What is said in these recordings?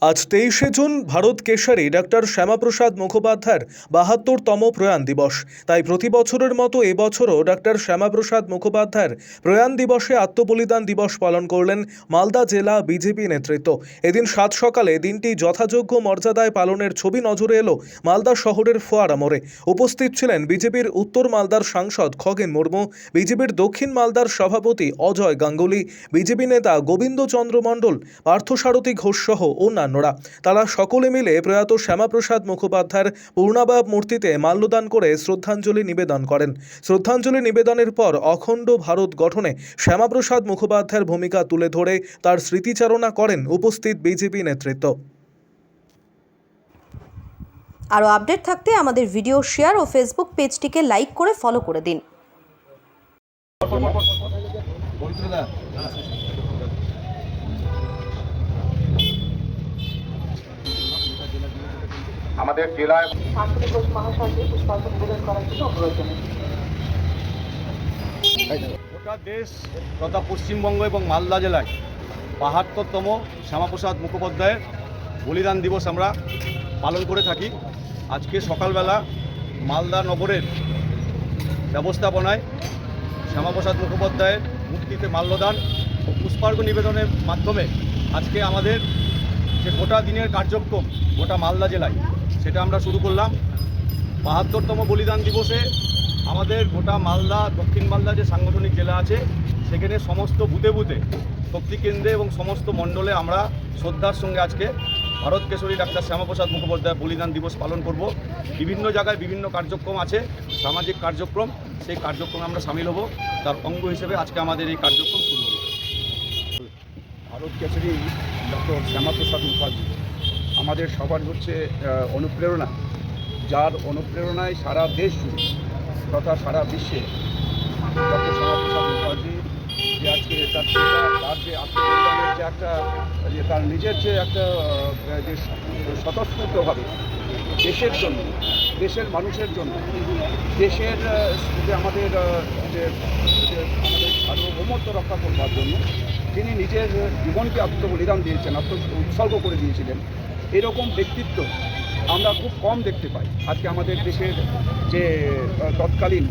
আজ 23শে June Bharat Keshari doctor Shyamaprasad মুখোপাধ্যায়ের ৭২তম প্রয়াণ দিবস। তাই প্রতি বছরের মতো এবছরও ডাক্তার শ্যামাপ্রসাদ মুখোপাধ্যায়ের প্রয়াণ দিবসে আত্মবলিদান দিবস পালন করলেন মালদা জেলা বিজেপি নেতৃত্ব। এদিন সাত সকালে দিনটি যথাযোগ্য মর্যাদায় পালনের ছবি নজরে এলো মালদা শহরের ফোয়ারা মোড়ে। উপস্থিত ছিলেন বিজেপির উত্তর মালদার সাংসদ খগেন মুর্মু, বিজেপির দক্ষিণ মালদার সভাপতি অজয় গাঙ্গুলি, বিজেপি নেতা গোবিন্দ চন্দ্র মণ্ডল, পার্থসারথী ঘোষ সহ অন্যান্যরা। তারা সকলে মিলে প্রয়াত শ্যামাপ্রসাদ মুখোপাধ্যায়ের পূর্ণাবয়ব মূর্তিতে মাল্যদান করে শ্রদ্ধাঞ্জলি নিবেদন করেন। শ্রদ্ধাঞ্জলি নিবেদনের পর অখণ্ড ভারত গঠনে শ্যামাপ্রসাদ মুখোপাধ্যায়ের ভূমিকা তুলে ধরে তার স্মৃতিচারণা করেন উপস্থিত বিজেপি নেতৃত্ব। আরও আপডেট থাকতে আমাদের ভিডিও শেয়ার ও ফেসবুক পেজটিকে লাইক করে ফলো করে দিন। আমাদের জেলায় গোটা দেশ তথা পশ্চিমবঙ্গ এবং মালদা জেলায় ৭২তম শ্যামাপ্রসাদ মুখোপাধ্যায়ের বলিদান দিবস আমরা পালন করে থাকি। আজকে সকালবেলা মালদা নগরের ব্যবস্থাপনায় শ্যামাপ্রসাদ মুখোপাধ্যায়ের মূর্তিতে মাল্যদান ও পুষ্পার্ঘ্য নিবেদনের মাধ্যমে আজকে আমাদের যে গোটা দিনের কার্যক্রম গোটা মালদা জেলায় সেটা আমরা শুরু করলাম। ৭২তম বলিদান দিবসে আমাদের গোটা মালদা, দক্ষিণ মালদা যে সাংগঠনিক জেলা আছে সেখানে সমস্ত বুথে বুথে, শক্তি কেন্দ্রে এবং সমস্ত মণ্ডলে আমরা শ্রদ্ধার সঙ্গে আজকে ভারত কেশরী ডাক্তার শ্যামাপ্রসাদ মুখোপাধ্যায় বলিদান দিবস পালন করব। বিভিন্ন জায়গায় বিভিন্ন কার্যক্রম আছে, সামাজিক কার্যক্রম, সেই কার্যক্রমে আমরা সামিল হব। তার অঙ্গ হিসেবে আজকে আমাদের এই কার্যক্রম শুরু হলো। ভারত কেশরী ডক্টর শ্যামাপ্রসাদ মুখার্জি আমাদের সবার হচ্ছে অনুপ্রেরণা, যার অনুপ্রেরণায় সারা দেশ জুড়ে তথা সারা বিশ্বে ডক্টর শ্যামাপ্রসাদ মুখার্জি যে আজকে তার যে আত্মবলিদানের যে একটা তার নিজের যে একটা যে স্বতঃস্ফূর্তভাবে দেশের জন্য, দেশের মানুষের জন্য, দেশের যে আমাদের যে আমাদের সার্বভৌমত্ব রক্ষা করবার জন্য তিনি নিজের জীবনকে আত্মবলিদান দিয়েছেন, উৎসর্গ করে দিয়েছিলেন, এরকম ব্যক্তিত্ব আমরা খুব কম দেখতে পাই। আজকে আমাদের দেশের যে তৎকালীন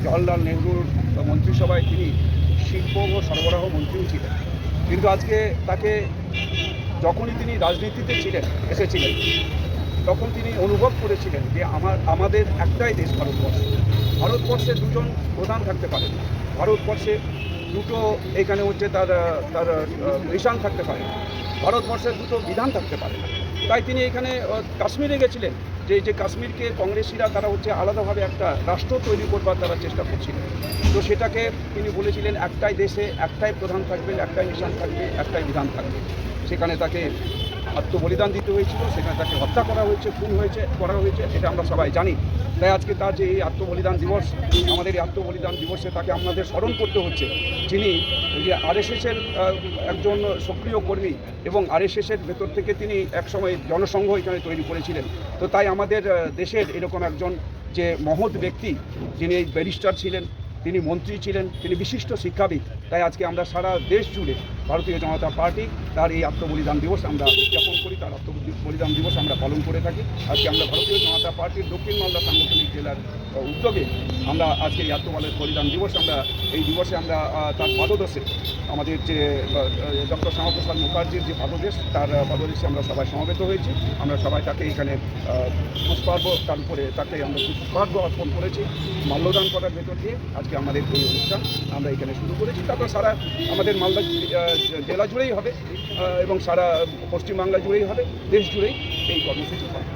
জওহরলাল নেহরুর মন্ত্রিসভায় তিনি শিল্প ও সরবরাহ মন্ত্রীও ছিলেন, কিন্তু আজকে তাকে যখনই তিনি রাজনীতিতে এসেছিলেন তখন তিনি অনুভব করেছিলেন যে আমাদের একটাই দেশ ভারতবর্ষ। ভারতবর্ষে দুজন প্রধান থাকতে পারে, ভারতবর্ষে দুটো এখানে হচ্ছে তার নিশান থাকতে পারে, ভারতবর্ষের দুটো বিধান থাকতে পারে না। তাই তিনি এখানে কাশ্মীরে গেছিলেন, যে কাশ্মীরকে কংগ্রেসিরা তারা হচ্ছে আলাদাভাবে একটা রাষ্ট্র তৈরি করবার তারা চেষ্টা করছিলেন। তো সেটাকে তিনি বলেছিলেন একটাই দেশে একটাই প্রধান থাকবে, একটাই নিশান থাকবে, একটাই বিধান থাকবে। সেখানে তাকে আত্মবলিদান দিতে হয়েছিল, সেখানে তাকে হত্যা করা হয়েছে, খুন করা হয়েছে, এটা আমরা সবাই জানি। তাই আজকে তার যে এই আত্মবলিদান দিবস, আমাদের এই আত্মবলিদান দিবসে তাকে আমাদের স্মরণ করতে হচ্ছে, যিনি যে আরএসএসের একজন সক্রিয় কর্মী এবং আরএসএসের ভেতর থেকে তিনি একসময় জনসংঘ এখানে তৈরি করেছিলেন। তো তাই আমাদের দেশের এরকম একজন যে মহৎ ব্যক্তি, যিনি এই ব্যারিস্টার ছিলেন, তিনি মন্ত্রী ছিলেন, তিনি বিশিষ্ট শিক্ষাবিদ। তাই আজকে আমরা সারা দেশ জুড়ে ভারতীয় জনতা পার্টি তার এই আত্মবলিদান দিবস আমরা উদযাপন করি, তার আত্মবলিদান দিবস আমরা পালন করে থাকি। আজকে আমরা ভারতীয় জনতা পার্টির দক্ষিণ মালদা সাংগঠনিক জেলার উদ্যোগে আমরা আজকে এই আত্মবলিদান দিবস এই দিবসে আমরা তার পাদদেশে আমাদের যে ডক্টর শ্যামাপ্রসাদ মুখার্জির যে পাদদেশ, তার পাদদেশে আমরা সবাই সমবেত হয়েছি। আমরা সবাই তাকে এখানে পুষ্পার্ঘ, তার উপরে তাকে আমরা পুষ্পার্ঘ অর্পণ করেছি মাল্যদান করার ভেতর দিয়ে। আজকে আমাদের এই অনুষ্ঠান আমরা এখানে শুরু করেছি, তারপর সারা আমাদের মালদা জেলা জুড়েই হবে এবং সারা পশ্চিমবাংলা জুড়েই হবে, দেশ জুড়েই এই কর্মসূচি হবে।